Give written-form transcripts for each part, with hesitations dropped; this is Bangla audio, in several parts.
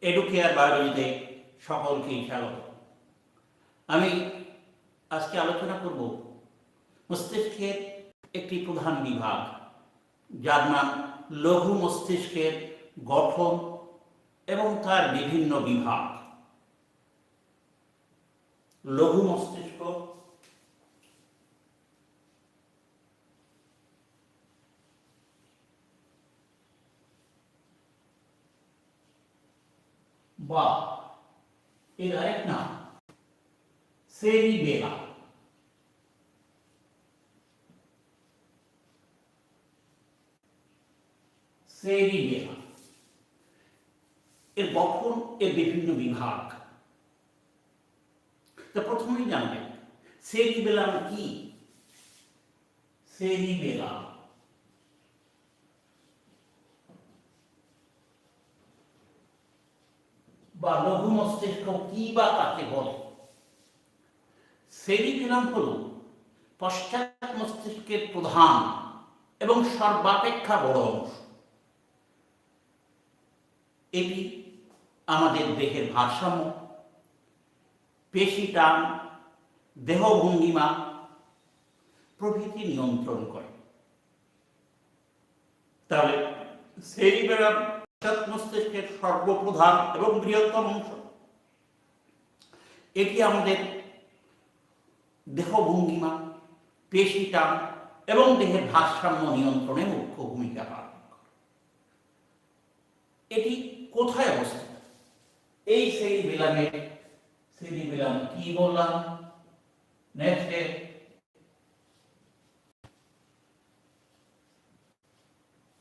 এডুকেয়ার বায়োলজিতে সকলকেই স্বাগত। আমি আজকে আলোচনা করব মস্তিষ্কের একটি প্রধান বিভাগ, যার নাম লঘু মস্তিষ্কের গঠন এবং তার বিভিন্ন বিভাগ। লঘু মস্তিষ্ক বা এর আরেক নাম সেরিবেলা। সেরিবেলা এর গঠন, এর বিভিন্ন বিভাগ। তা প্রথমেই জানবেন সেরিবেলাম কি। সেরিবেলা বা লঘু মস্তিষ্ক কি বা কাকে বলে? সেরিবেলাম হল পশ্চাৎ মস্তিষ্কের প্রধান এবং সর্বাপেক্ষা বড় অংশ। এটি আমাদের দেহের ভারসাম্য, পেশি টান, দেহভঙ্গিমা প্রভৃতি নিয়ন্ত্রণ করে। তাহলে সেরিবেলাম পশ্চাৎ মস্তিষ্কের সর্বপ্রধান এবং বৃহত্তম অংশ। এটি আমাদের দেহভঙ্গিমা, পেশি টান এবং দেহের ভারসাম্য নিয়ন্ত্রণে মুখ্য ভূমিকা পালন করে। এটি কোথায় অবস্থিত? এই সেরিবেলাম কি বললাম? নেক্সট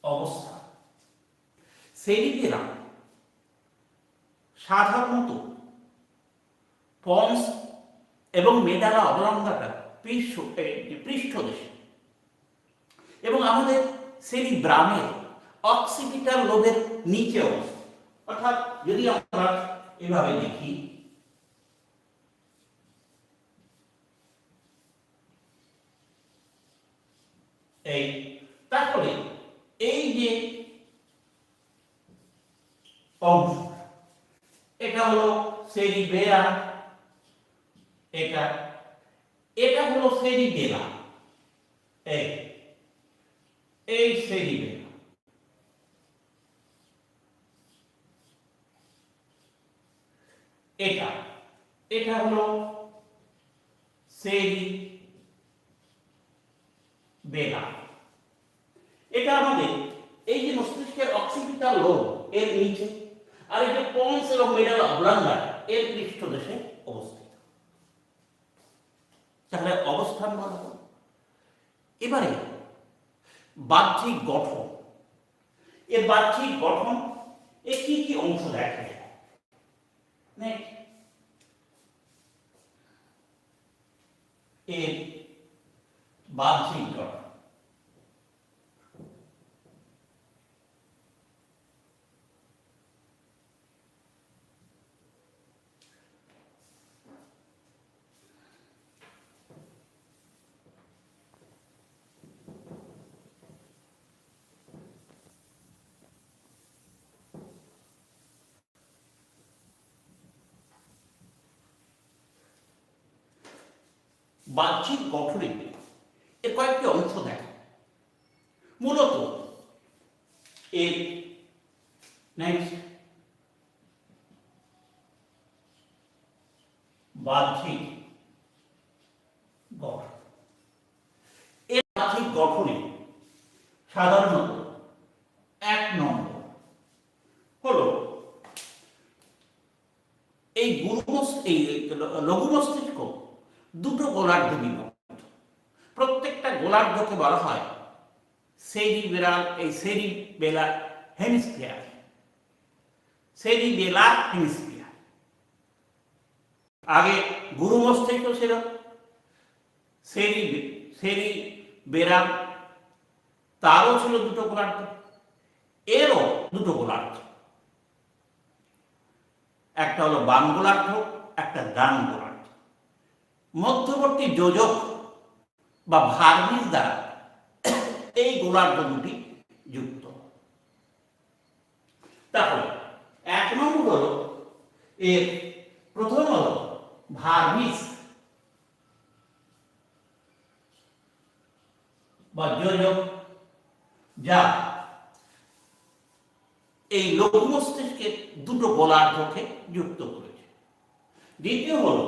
অবস্থা। সেরিবেলাম সাধারণত পন্স এবং মেডালা অবলঙ্গাটা পৃষ্ঠদেশে এবং আমাদের সেরিব্রামের অক্সিপিটাল লোবের নিচে অবস্থিত। অর্থাৎ যদি আমরা এভাবে দেখি, এই তারপরে এই যে অংশ, এটা হলো সেরিবেলাম, এটা হলো সেরিবেলা, এই সেরিবেলা। এটা হলো সেরিবেলা। এটা আমাদের এই যে মস্তিষ্কের অক্সিপিটাল লোব এর নিচে, আর এই যে পন্স এবং মেডালা অবলঙ্গা এর পৃষ্ঠদেশে অবস্থিত। তাহলে অবস্থান বলা হলো। এবারে বাহ্যিক গঠন। এর বাহ্যিক গঠন এ কি কি অংশ দেখা যায়? এর বাহ্যিক গঠন। বাহ্যিক গঠনে এর কয়েকটি অংশ দেখা। মূলত এর বাহ্যিক গঠন। এর বাহ্যিক গঠনে সাধারণত এক নম্বর হলো এই লঘু মস্তিষ্ক দুটো গোলার্ধ বিভক্ত। প্রত্যেকটা গোলার্ধকে বলা হয় সেরিবেলার হেমিস্ফিয়ার। Cerebellar hemisphere. আগে গুরু মস্তিষ্ক ছিল সেরিবেলাম, তারও ছিল দুটো গোলার্ধ, এরও দুটো গোলার্ধ। একটা হলো বাম গোলার্ধ, একটা ডান গোলার্ধ। মধ্যবর্তী যোজক বা ভার্নিস দ্বারা এই গোলার্ধ দুটি যুক্ত। তাহলে এক নম্বর হলো এর প্রথম হলো ভার্বিস বা যোজক, যা এই লঘু মস্তিষ্কের দুটো গোলার্ধকে যুক্ত করেছে। দ্বিতীয় হলো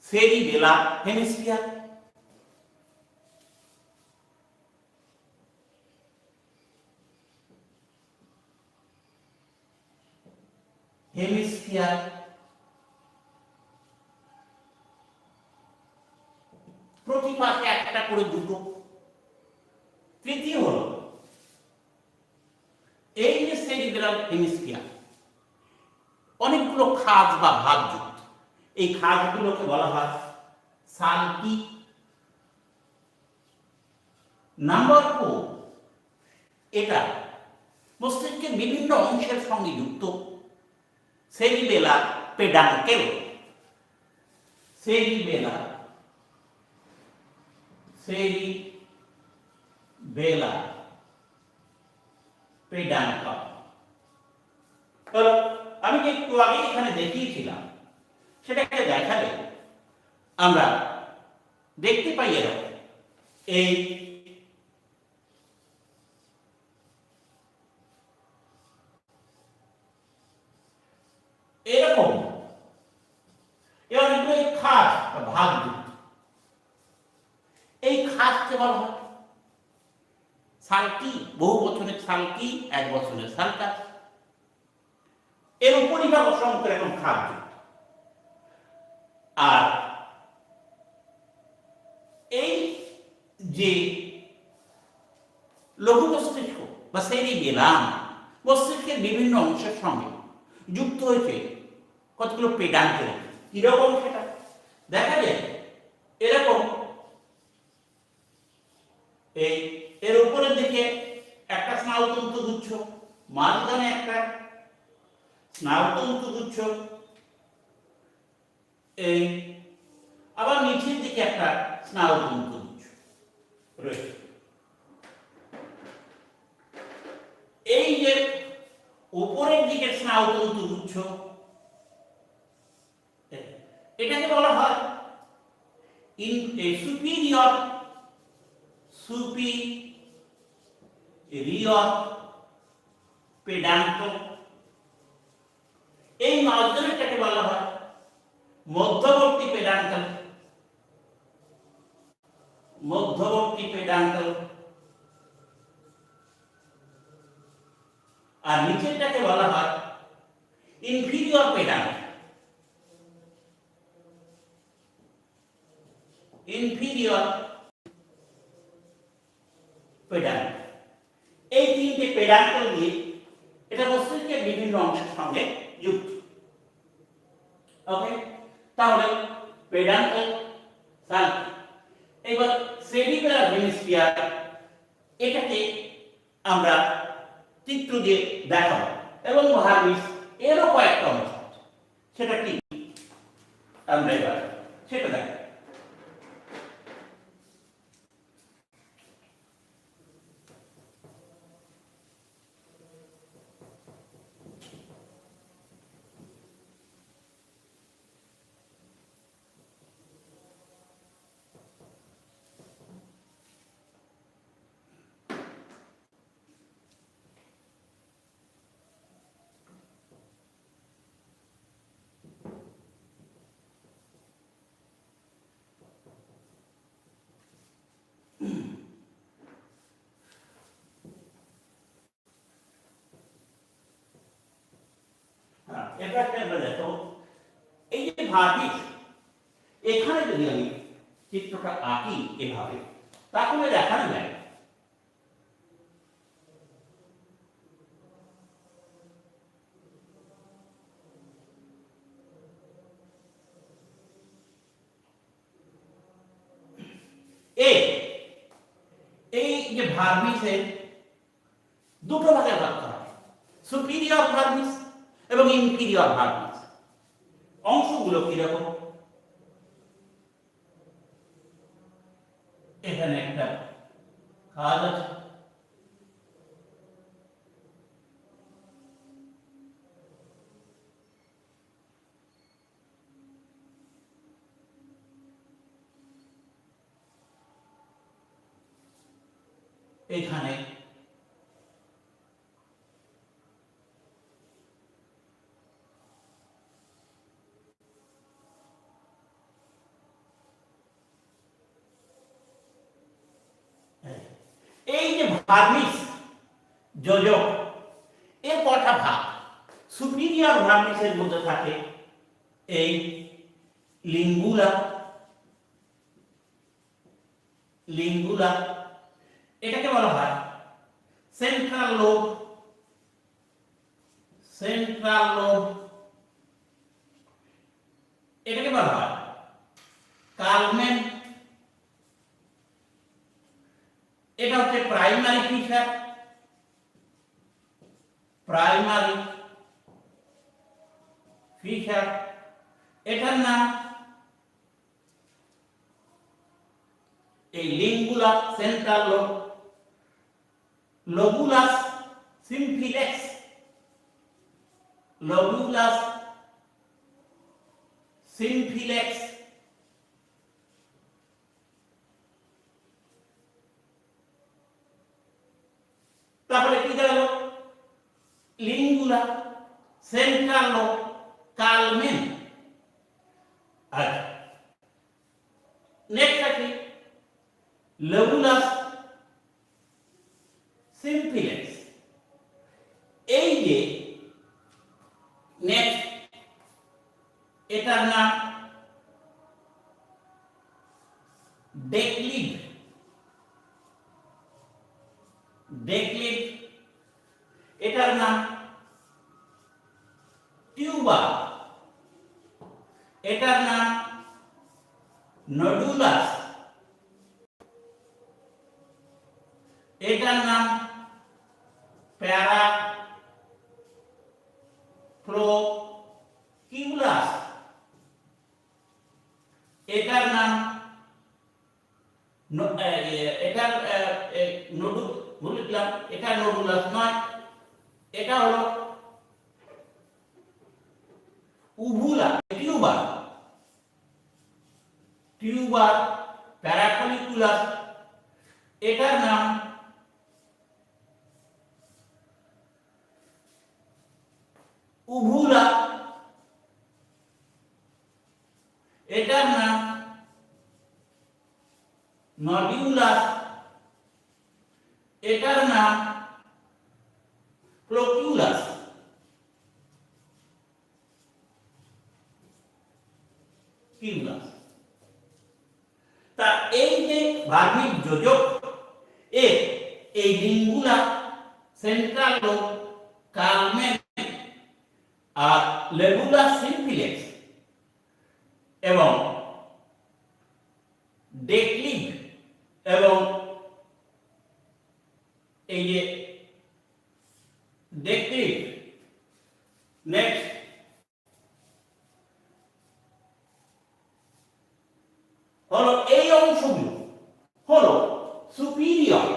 সেরিবেলার হেমিস্ফিয়ার। হেমিস্ফিয়ার প্রতি পাশে একটা করে দুটো। তৃতীয় হলো এই যে সেরিবেলার হেমিস্ফিয়ার অনেকগুলো খাঁজ বা ভাগ যুক্ত। এই খাঁজগুলোকে বলা হয় সালকি। নাম্বার 4, এটা মস্তিষ্কের বিভিন্ন অংশের সঙ্গে যুক্ত সেরিবেলার পেডাঙ্কেল। সেরিবেলার পেডাঙ্কাল। আমি যে একটু আগে এখানে দেখিয়েছিলাম সেটাকে দেখালে আমরা দেখতে পাই এরকম এই এরকম অনেকগুলো খাস বা ভাগ যুক্ত। এই খাসকে বলা হয় সালকি, বহু বছরের সালকি, এক বছরের সালকাস। এর উপরিভাগ অসংখ্য এরকম খাস যুক্ত। আর এই যে লঘু মস্তিষ্ক বা সেরিবেলাম মস্তিষ্কের বিভিন্ন অংশের সঙ্গে যুক্ত হয়েছে কতগুলো পেডাঙ্কেল। কিরকম সেটা দেখা যায় এরকম। এই এর উপরের দিকে একটা স্নায়ুতন্তু গুচ্ছ, মাঝখানে একটা স্নায়ুতন্তু গুচ্ছ, এই আবার নিচের দিকে একটা স্নায়ুতন্তু গুচ্ছ রয়েছে। এই যে উপরের দিকের স্নায়ুতন্তু গুচ্ছ এটাকে বলা হয় সুপিরিয়র পেডাঙ্কল। এই মাঝখানেরটাকে বলা হয় মধ্যবর্তী পেডাঙ্কল। আর নিচেরটাকে বলা হয় ইনফিরিয়র পেডাঙ্কল। এই তিনটে পেডাঙ্কল দিয়ে এটা মস্তিষ্কের বিভিন্ন অংশের সঙ্গে যুক্ত। ওকে, তাহলে পেডাঙ্কল, সালকি। এবার সেরিবেলার হেমিস্ফিয়ার, এটাকে আমরা চিত্র দিয়ে দেখাবো এবং ভার্বিস এরও কয়েকটা অংশ সেটা কি আমরা এবার সেটা দেখাবো। এটা একটা আমরা দেখো, এই যে ভার্বিস, এখানে যদি আমি চিত্রটা আঁকি এভাবে, তাহলে দেখানো যায় এই যে ভার্বিসের দুটো ভাগে ভাগ করা হয়, সুপিরিয়র ভার্বিস এবং ইনফিরিয়র ভার্বিস। অংশগুলো কিরকম, এখানে একটা খাদ আছে, এখানে এই যে ভার্মিস যোজক এর কটা ভাগ। সুপিরিয়র ভার্মিসের মধ্যে থাকে এই লিঙ্গুলা, লিঙ্গুলা এটাকে বলা হয় সেন্ট্রাল লোব, সেন্ট্রাল লোব এটাকে বলা হয় কালমেন, এটা হচ্ছে প্রাইমারি ফিশার, প্রাইমারি ফিশার এটার নাম এই লিঙ্গুলা সেন্ট্রাল লোব। লোবুলাস সিম্ফিলেক্স, লোবুলাস সিম্ফিলেক্স তাহলে কি গেল লিঙ্গুলা সেন্ট্রাল লোব কালমেন। আচ্ছা নেক্সট আছে লোবুলাস সিম্ফিলেক্স। এই যে নেক্সট এটার নাম ডেকলিড, ডেকলিড এটার নাম টিউবার, এটার নাম নডুলাস, এটার নাম প্যারাফ্লোকিউলাস, এটার নাম এটার নডু বললাম, এটা নডুলাস নয়, এটা হলো উভুলা, টিউবার, টিউবার প্যারাফ্লোকিউলাস, এটার নাম উভুলা, এটার নাম নডিউলাস, এটার নাম ফ্লোকিউলাস। কিউলাস। তা এই যে ভার্মিক যোজক এই লিঙ্গুলা সেন্ট্রাল লোব কালমেন আর লেবুলাস সিম্ফিলেক্স এবং ডেকলিড এবং এই যে ডেকলিড নেক্সট হলো এই অংশগুলো হলো সুপিরিয়র,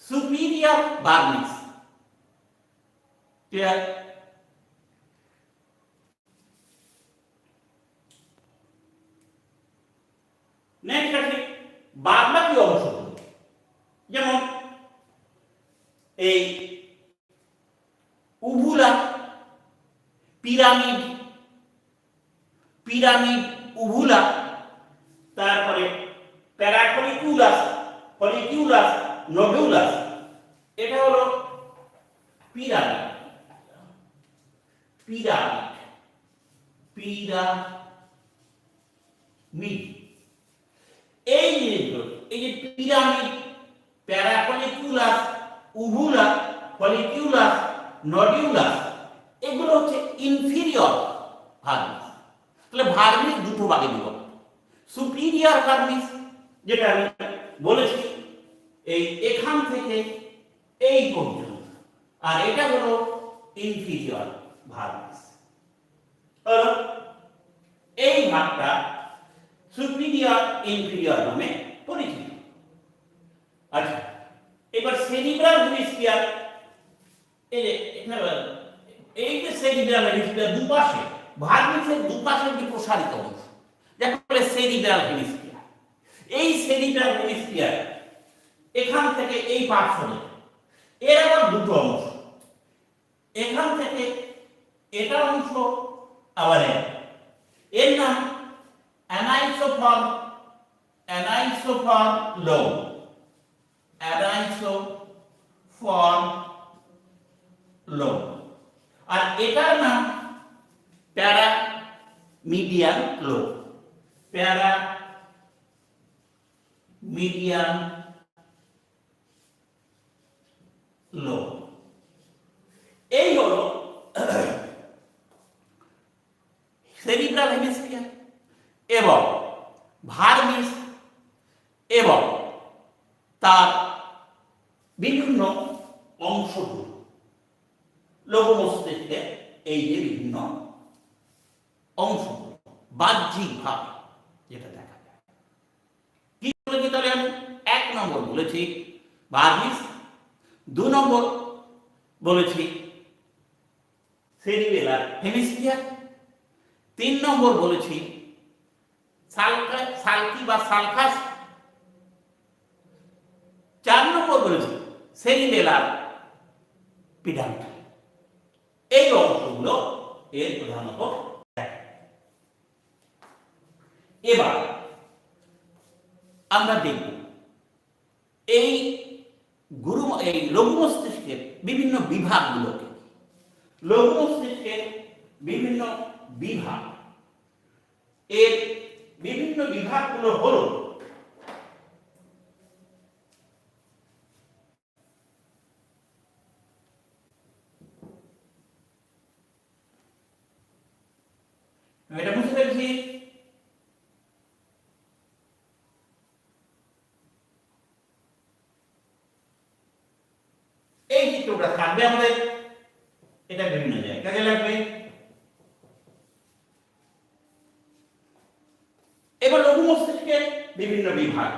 সুপিরিয়র ভার্মিস। ক্লিয়ার? নেক্সট আছে বাদবাকি অংশগুলো, যেমন এই উভুলা, পিরামিড, পিরামিড উভুলা, তারপরে প্যারাফ্লোকিউলাস, ফলিকিউলাস, নডুলাস, এটা হলো পিরামিড, পিরামিড, পিরামিড। এই জিনিসগুলো এই যে পিরামিড, প্যারাফ্লোকিউলাস, উভুলা, ফলিকিউলাস, নডিউলাস এগুলো হচ্ছে ইনফিরিয়র ভার্মিস। তাহলে ভার্মিস দুটো ভাগে বিভক্ত, সুপিরিয়র ভার্মিস যেটা আমি বলেছি এই এখান থেকে এই পর্যন্ত, আর এটা হলো ইনফিরিয়র ভার্মিস। এই ভাগটা সুপিরিয়র ইনফিরিয়র নামে পরিচিত। আচ্ছা এবার সেরিব্রাল হেমিস্ফিয়ার, এই যে সেরিব্রাল হেমিস্ফিয়ার দুপাশে ভার্মিসের দুপাশে যে প্রসারিত অংশ যাকে বলে সেরিব্রাল হেমিস্ফিয়ার। এই সেরিব্রাল হেমিস্ফিয়ার এখান থেকে এই পার্শ্ব রেখা, এর আবার দুটো অংশ, এখান থেকে এটা অংশ আবার এর নাম অ্যানাইসোফর্ম, অ্যানাইসোফর্ম লোব, অ্যানাইসোফর্ম লোব। আর এটার নাম প্যারামিডিয়ান লোব, প্যারামিডিয়ান লোব। এই হলো সেরিব্রাল হেমিস্ফিয়ার এবং ভার্মিস এবং তার বিভিন্ন অংশগুলো, লঘু মস্তিষ্কের এই যে বিভিন্ন অংশগুলো বাহ্যিক ভাবে যেটা দেখা যায়। কি বলেছি তাহলে? আমি 1 নম্বর বলেছি ভার্মিস, 2 নম্বর বলেছি সেরিবেলার হেমিস্ফিয়ার, 3 নম্বর বলেছি সালকি বা সালকাস, 4 নম্বর বলেছি সেরিবেলার পিডান্টাল। এই অংশগুলো এর প্রধানত। এবার আমরা দেখব এই লঘু মস্তিষ্কের বিভিন্ন বিভাগগুলোকে। লঘু মস্তিষ্কের বিভিন্ন বিভাগ, এর বিভিন্ন বিভাগগুলো হলো এটা বুঝতে পেরেছি। এই চিত্রটা থাকবে আমাদের, এটা বিভিন্ন জায়গায় কাজে লাগবে। এবার লঘু মস্তিষ্কের বিভিন্ন বিভাগ,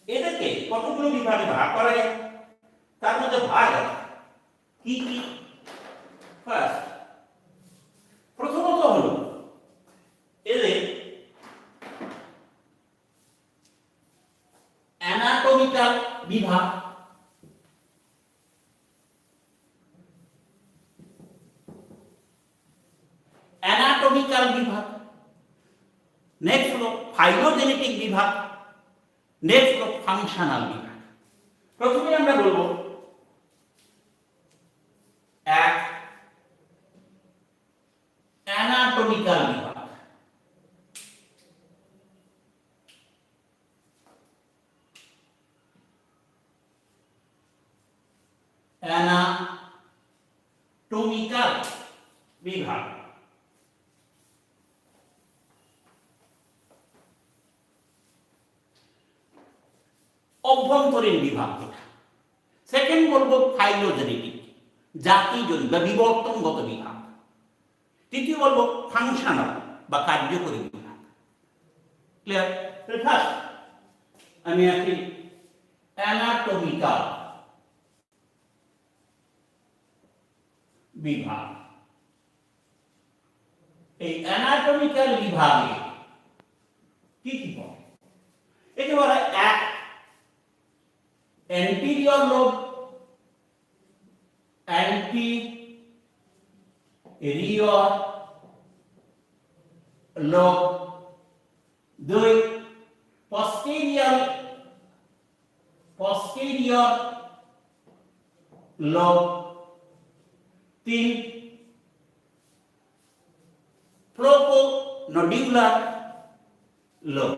এদেরকে কতগুলো বিভাগে ভাগ করা যায়, তার মধ্যে ভাগ আছে কি কি? ফার্স্ট, প্রথমত হলো এদের অ্যানাটমিক্যাল বিভাগ, অ্যানাটমিক্যাল বিভাগ। নেক্সট হলো ফাইলোজেনেটিক বিভাগ, নেক্সট হলো ফাংশনাল বিভাগ। প্রথমে আমরা বলবো এক অ্যানাটমিক্যাল বিভাগ। অ্যানাটমিক্যাল বিভাগ অভ্যন্তরীণ বিভাগ যেটা। সেকেন্ড বলবো ফাইলোজেনেটিক, জাতিজনিত বা বিবর্তনগত বিভাগ। তৃতীয় বলবো ফাংশনাল বা কার্যকরী বিভাগ। ক্লিয়ার? ফার্স্ট আমি আছি অ্যানাটমিক্যাল বিভাগ। এই অ্যানাটমিক্যাল বিভাগে কি কি পড়ে? একেবারে এক anterior lobe, anterior lobe. 2 posterior lobe. 3 proconnodular lobe,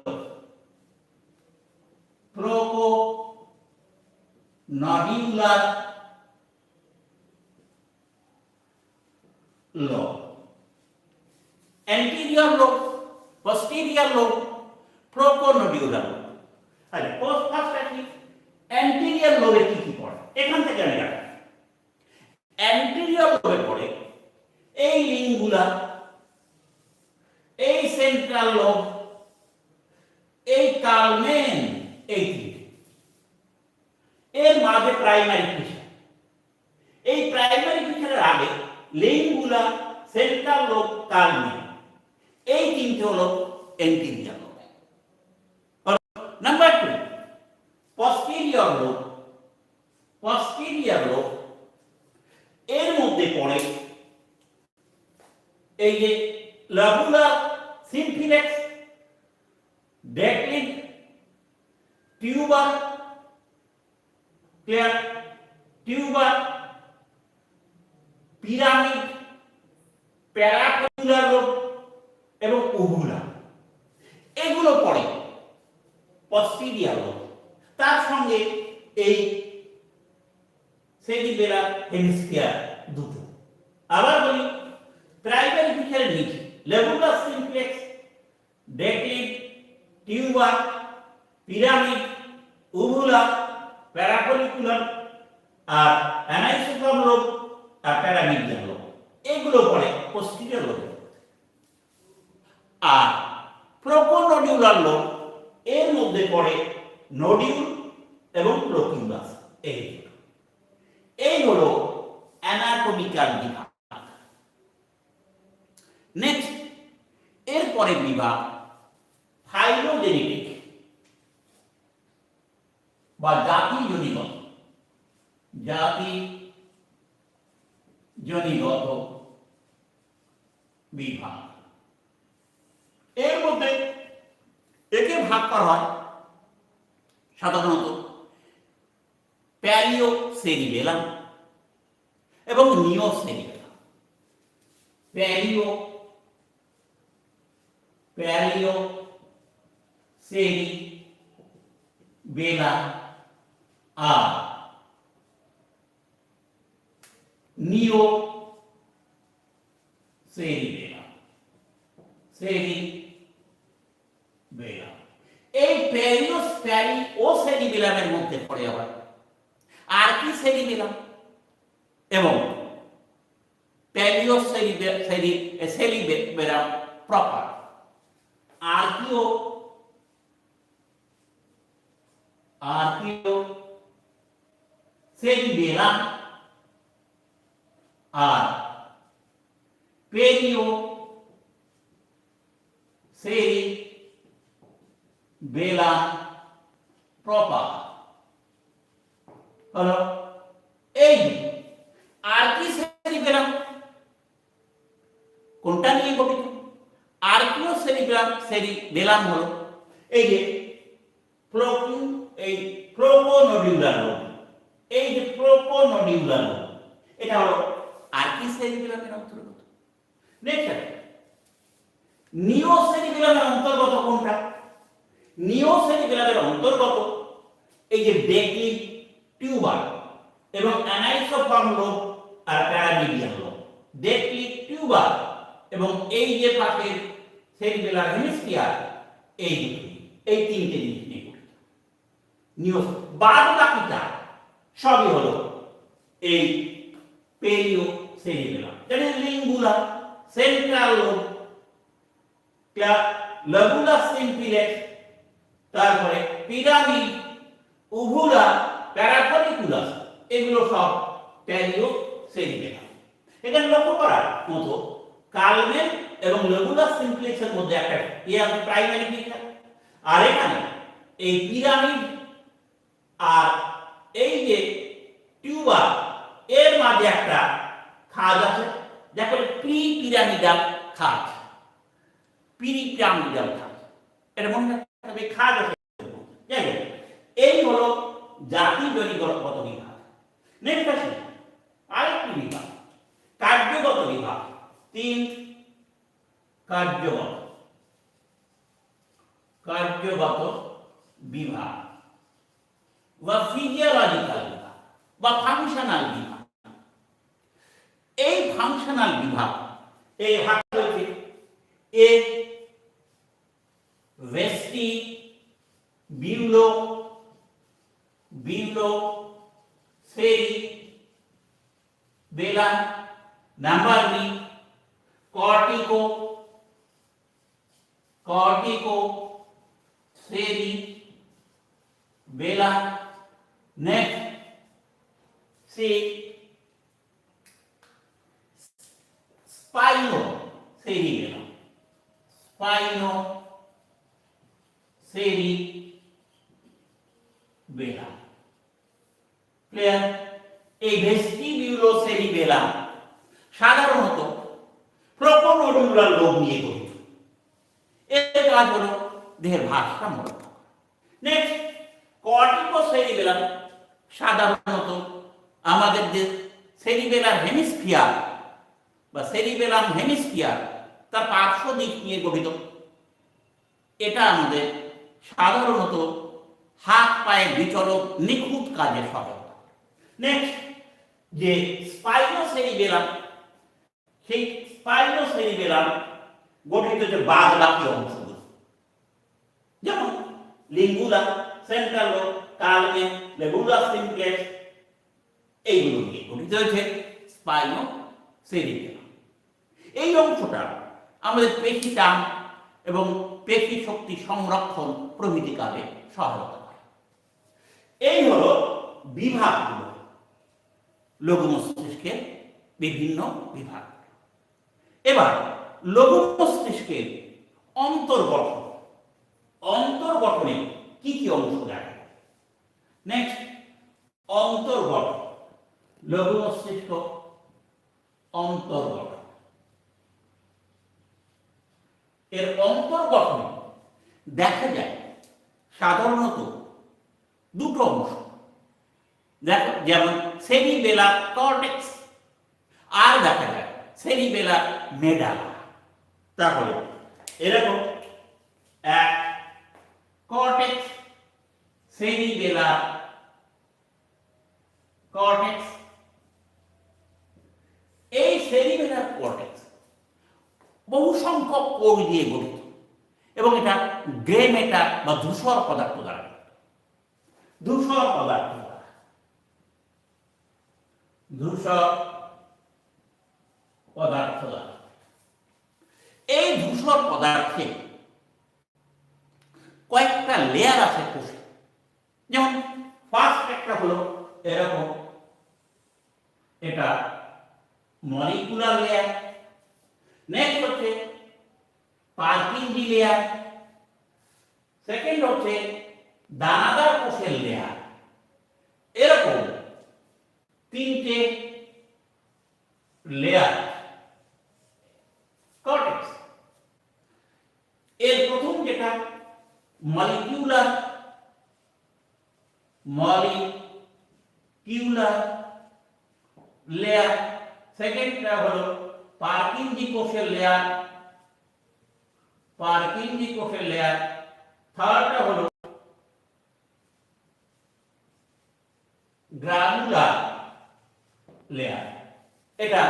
proconnodular lobe. anterior lobe, posterior lobe, proconnodular lobe. আচ্ছা, ফার্স্ট আসি অ্যান্টিরিয়র লোবে কি কি পড়ে, এখান থেকে আমি রাখি। অ্যান্টিরিয়র লোবে পড়ে এই লিঙ্গুলা, এই সেন্ট্রাল লোব, এই কালমেন, এই এর মাঝে প্রাইমারি ফিশার। এই প্রাইমারি ফিশারের আগে লিঙ্গুলা, সেন্ট্রাল লোব, কালমেন, এই তিনটে হলো anterior lobe. Number 2 posterior posterior lobe এর মধ্যে পড়ে এই যে লাগুলা সিমফিলেক্স, ডেকলিন, টিউবার, ক্লিয়ার, টিউবার, পিরামিড, প্যারাফিউলার লোব এবং উভুলা, এগুলো পড়ে পস্টেরিয়র লোব। তার সঙ্গে এই সেরিবেলার হেমিস্ফিয়ার দুটো। আবার বলি, প্রাইমারি ফিচারের নিচে লেগুলার সিমপ্লেক্স, ডেকলিন, টিউবার, পিরামিড, উভুলা, প্যারাফলিকুলার আর অ্যানাইসোফর্ম লোব আর প্যারামিডিয়ান লোব, এগুলো পড়ে পোস্টেরিয়র লোবে। আর প্রোকোনোডিউলার লোব এর মধ্যে পড়ে নোডিউল এবং প্রোকিউলাস। এই হলো অ্যানাটমিক্যাল বিভাগ। নেক্সট, এরপরে বিভাগ ফাইলোজেনেটিক বা জাতিজনিগত বিভাগ। এর মধ্যে একে ভাগ করা হয় সাধারণত প্যারিও সেরিবেলাম এবং নিও সেরিবেলাম। প্যারিও সেরিবেলাম আর নিও সেরিবেলাম। এই প্যারিও সেরিবেলামের মধ্যে পড়ে আবার আর কি সেরিবেলাম এবং প্যারিও সেরিবেলাম প্রপার, আর্কিও সেরিবেলাম আর পেরিও সেরিবেলাম প্রপার হলো এই। আর কি সেরিবেলাম কোনটা নিয়ে গঠিত? আর্কিও সেরিবেলাম হলো এই যে প্রোকোনোডিউলার লোব, এই যে প্রোকোনোডিউলার লোব, এটা হলো আর্কি সেরিবেলামের অন্তর্গত। নেক্সট, নিও সেরিবেলামের অন্তর্গত কোনটা? নিও সেরিবেলামের অন্তর্গত এই যে ডেকলিন, টিউবার এবং অ্যানাইসোফর্ম লোব আর প্যারামিডিয়ান লোব। ডেকলিন, টিউবার এবং এই যে পাশের সেরিবেলার হেমিস্ফিয়ার, এই তিনটে জিনিস নিয়ে গঠিত নিও। বাদ বাকিটা সবই হলো এই পেরিও সেরিবেলাম, যেমন লিঙ্গুলা, সেন্ট্রাল লোব, লাগুলা সিমফিলেক্স, তারপরে পিরামিড, উভুলা, প্যারাফলিকুলাস, এগুলো সব প্যারিও সেরিবেলাম। এখানে লক্ষ্য করার মতো কালমেন এবং লাগুলা সিমফিলেক্সের মধ্যে একটা প্রাইমারি ফিচার, আর এখানে এই পিরামিড আর এই যে টিউবার এর মাঝে একটা খাঁজ আছে, যাকে প্রি পিরামিডাল খাঁজ। এটা মনে রাখতে খাঁজ আছে। যাই হোক, এই হলো জাতিজনিগত বিভাগ। নেক্সট আসি আরেকটি বিভাগ, কার্যগত বিভাগ। 3 কার্যগত বিভাগ বা ফিজিওলজিক্যাল বিভাগ বা ফাংশনাল বিভাগ। এই ফাংশনাল বিভাগ এই ভাগ হয়েছে A vestibulocerebellum, number B corticocerebellum. Next C spinocerebellum. Clear? এই ভেস্টিবিউলো সেরিবেলাম সাধারণত প্রোকোনোডিউলার লোব নিয়ে গঠিত। এর কাজ হলো দেহের ভারসাম্য রক্ষা। নেক্সট, কর্টিকো সেরিবেলাম সাধারণত আমাদের যে সেরিবেলার হেমিস্ফিয়ার বা সেরিবেলাম হেমিস্ফিয়ার তার পার্শ্ব দিক নিয়ে গঠিত। এটা আমাদের সাধারণত হাত পায়ের বিচলক নিখুঁত কাজে সহায়তা। নেক্সট, যে স্পাইনোসেরিবেলাম, সেই স্পাইনোসেরিবেলাম গঠিত যে বাদ বাকি অংশগুলো, যেমন লিঙ্গুলা, সেন্ট্রাল লোব, কালমেন, লেবুলা সিমপ্লেক্স, এইগুলো নিয়ে গঠিত হয়েছে স্পাইনোসেরিবেলাম। এই অংশটা আমাদের পেশি টান এবং পেশি শক্তি সংরক্ষণ প্রভৃতি কাজে সহায়তা করে। এই হলো বিভাগগুলো, লঘু মস্তিষ্কের বিভিন্ন বিভাগ। এবার লঘু মস্তিষ্কের অন্তর্গঠন, অন্তর্গঠনে কি কি অংশ থাকে? নেক্সট, অন্তর্গঠন, লঘু মস্তিষ্ক অন্তর্গঠন। এর অন্তর্গঠনে দেখা যায় সাধারণত দুটো অংশ, দেখো, যেমন সেরিবেলার কর্টেক্স আর দেখা যায় সেরিবেলার মেডালা। তাহলে এরকম এক কর্টেক্স, সেরিবেলার কর্টেক্স। এই সেরিবেলার কর্টেক্স বহু সংখ্যক কোষ দিয়ে গঠিত এবং এটা গ্রে ম্যাটার বা ধূসর পদার্থ দ্বারা গঠিত। ধূসর পদার্থ দ্বারা, ধূসর পদার্থ দ্বারা। এই ধূসর পদার্থে কয়েকটা লেয়ার আছে কোষে। যেমন ফার্স্ট একটা হলো এরকম, এটা মলিকুলার লেয়ার। নেক্সট হচ্ছে পার্কিনজি লেয়ার। সেকেন্ড হচ্ছে দানাদার কোষের লেয়ার। এরকম তিনটে লেয়ার কর্টেক্স। এর প্রথম যেটা মলিকিউলার লেয়ার, সেকেন্ডটা হলো পার্কিনজি কোষের লেয়ার, থার্ডটা হলো গ্রানুলার লেয়ার। এটা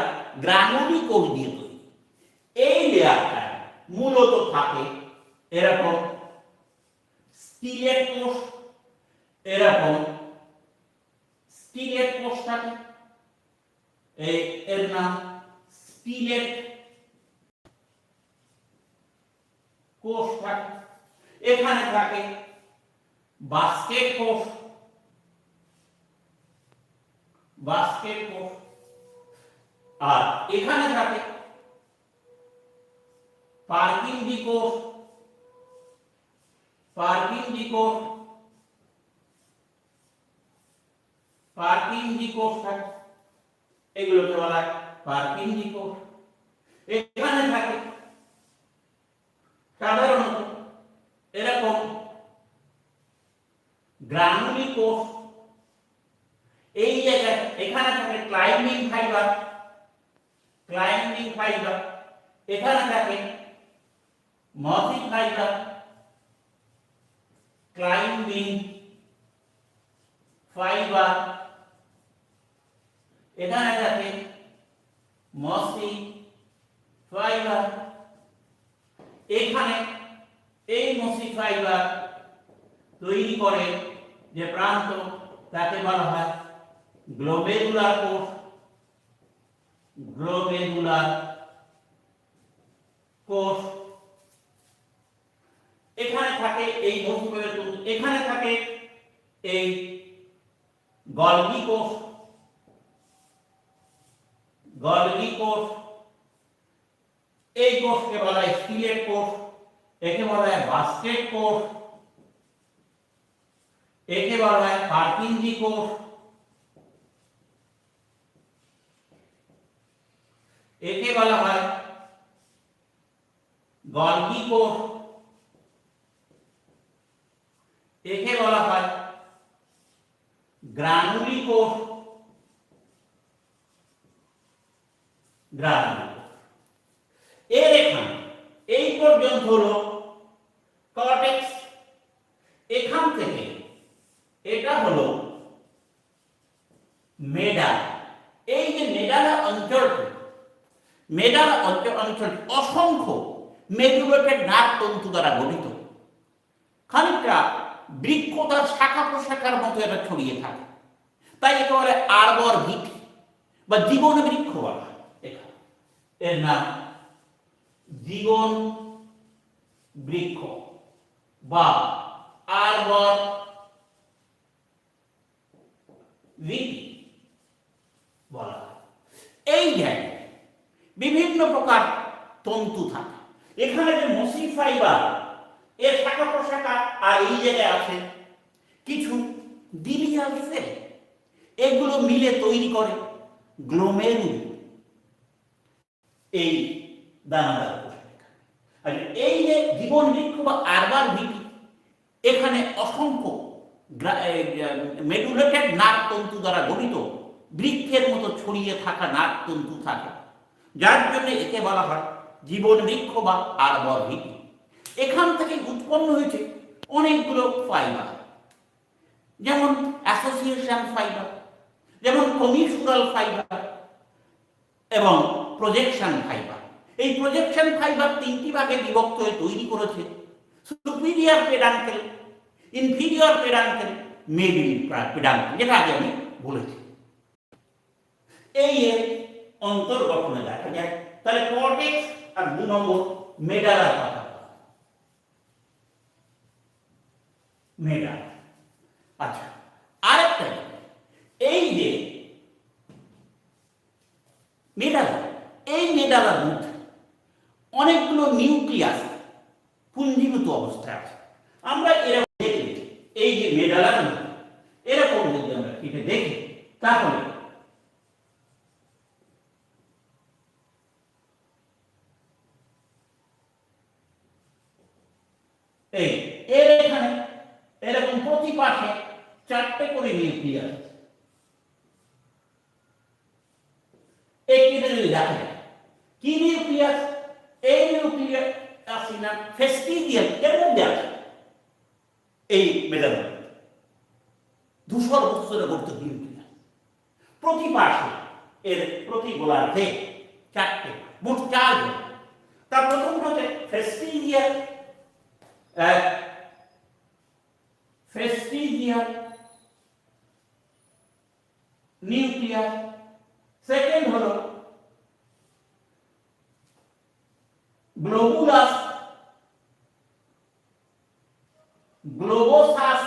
গ্রানুলি কোষ দিয়ে তৈরি। এই লেয়ারটা মূলত থাকে এরকম স্টিলেট কোষ, এরকম স্টিলেট কোষ থাকে, এর নাম স্টিলেট কোষ থাকে। এখানে থাকে বাস্কেট কোষ, আর এখানে থাকে পার্কিনজি কোষ, থাকে, এগুলোকে বলা হয় পার্কিনজি কোষ। এখানে থাকে সাধারণত এরকম গ্রানুলি কোষ। এই জায়গায় এখানে থাকে ক্লাইম্বিং ফাইবার, এখানে থাকে মসি ফাইবার, ক্লাইম্বিং ফাইবার, এখানে থাকে মসি ফাইবার। এখানে এই মসি ফাইবার তৈরি করে যে প্রান্ত তাকে বলা হয় গ্লোমেরুলার কোষ, এখানে থাকে এই মসি ফাইবার, এখানে থাকে এই গলগি কোষ, এই কোষকে বলা হয় স্টিলেট কোষ, একে বলা হয় বাস্কেট কোষ, একে বলা হয় পার্কিনজি কোষ, একে বলা হয় গলগি কোষ, একে বলা হয় গ্রানুলি কোষ, গ্রানুলি। এর এখানে এই পর্যন্ত হলো কর্টেক্স, এখান থেকে এটা হলো মেডাল। এই যে মেডালা অঞ্চলটি, মেডালা অঞ্চলটি অসংখ্য মেডুলেটেড নার্ভ তন্তু দ্বারা গঠিত। খানিকটা বৃক্ষ তার শাখা প্রশাখার মতো এটা ছড়িয়ে থাকে, তাই একে বলে আর্বর ভিট বা জীবন বৃক্ষ বলা হয়। এর নাম জীবন বৃক্ষ বা আর্বর ভিট বলা হয়। এই জায়গায় বিভিন্ন প্রকার তন্তু থাকে। এখানে যে মসি ফাইবার এর শাখা প্রশাখা, আর এই জায়গায় আছে কিছু ডিলিয়াল সেল, এগুলো মিলে তৈরি করে গ্লোমেরুল, এই দানাদার কোষরেখা। আর এই যে জীবন বৃক্ষ বা আর্বার ভিটি, এখানে অসংখ্য মেডুলেটেড নার্ভ তন্তু দ্বারা গঠিত বৃক্ষের মতো ছড়িয়ে থাকা নার্ভ তন্তু থাকে, যার জন্য একে বলা হয় জীবন বৃক্ষ বা আর্বর ভিটি। এখান থেকে উৎপন্ন হয়েছে অনেকগুলো ফাইবার, যেমন অ্যাসোসিয়েশন ফাইবার, যেমন কমিশনাল ফাইবার এবং প্রজেকশন ফাইবার। এই প্রজেকশন ফাইবার তিনটি ভাগে বিভক্ত হয়ে তৈরি করেছে সুপিরিয়র পেডান্কেল, ইনফিরিয়র পেডান্কেল, মিডল পেডান্কেল, যেটা আগে আমি বলেছি। এই এর অন্তর্গঠনে দেখা যায়। তাহলে কর্টেক্স আর 2 নম্বর মেডালার কথা, মেডাল। আচ্ছা, আরেকটা এই যে মেডালা, এই মেডালার মধ্যে অনেকগুলো নিউক্লিয়াস পুঞ্জীভূত অবস্থায় আছে। আমরা এরকম দেখি, এই যে মেডালার মধ্যে এরকম যদি আমরা কেটে দেখি, তাহলে এই এর এখানে এরকম প্রতি পাশে 4টে করে নিউক্লিয়াস আছে। একটি যদি দেখা যায় কি নিউক্লিয়াস, এই নিউক্লিয়াস আছে না ফেস্টিজিয়াল, এর মধ্যে আছে এই মেডালা ধূসর বস্তুরে গঠিত নিউক্লিয়াস। প্রতি পাশে এর প্রতি গোলার্ধে 4টে, মোট 4 জন। তার প্রথমটা হচ্ছে ফেস্টিজিয়াল, ফেস্টিজিয়াল নিউক্লিয়াস। সেকেন্ড হলো গ্লোবুলাস, গ্লোবোসাস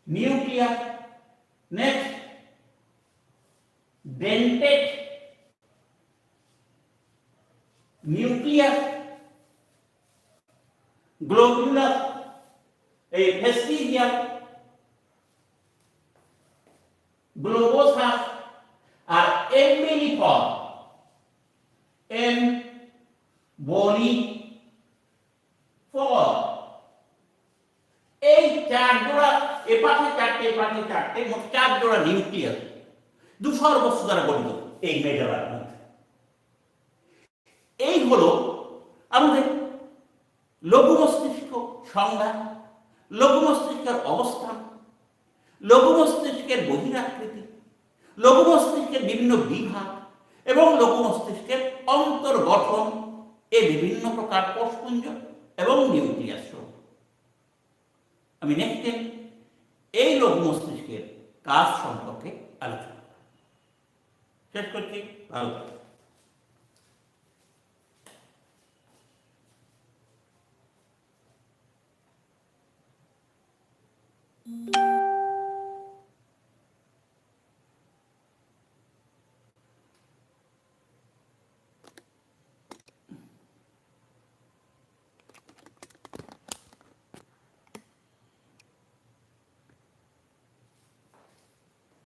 নিউক্লিয়াস। নেক্সট ডেন্টেড নিউক্লিয়াস, গ্লোবুলাস, এই ফেস্টিজিয়াল, গ্লোবোসাস আর এম্বিলিফর্ম, এম্বলিফর্ম। এই 4 জোড়া, এপাশে 4টে, এপাশে 4টে, মোট 4 জোড়া নিউক্লিয়াস ধূসর বস্তু দ্বারা গঠিত এই মেডালার মধ্যে। এই হলো আমাদের লঘু মস্তিষ্ক সংজ্ঞা, লঘু মস্তিষ্কের অবস্থান, লঘু মস্তিষ্কের বহিরাকৃতি, লঘু মস্তিষ্কের বিভিন্ন বিভাগ এবং লঘু মস্তিষ্কের অন্তর্গঠন, এই বিভিন্ন প্রকার কোষপুঞ্জ এবং নিউক্লিয়াস। আমি নেক্সট এই লঘু মস্তিষ্কের কাজ সম্পর্কে আলোচনা শেষ করছি। ভালো।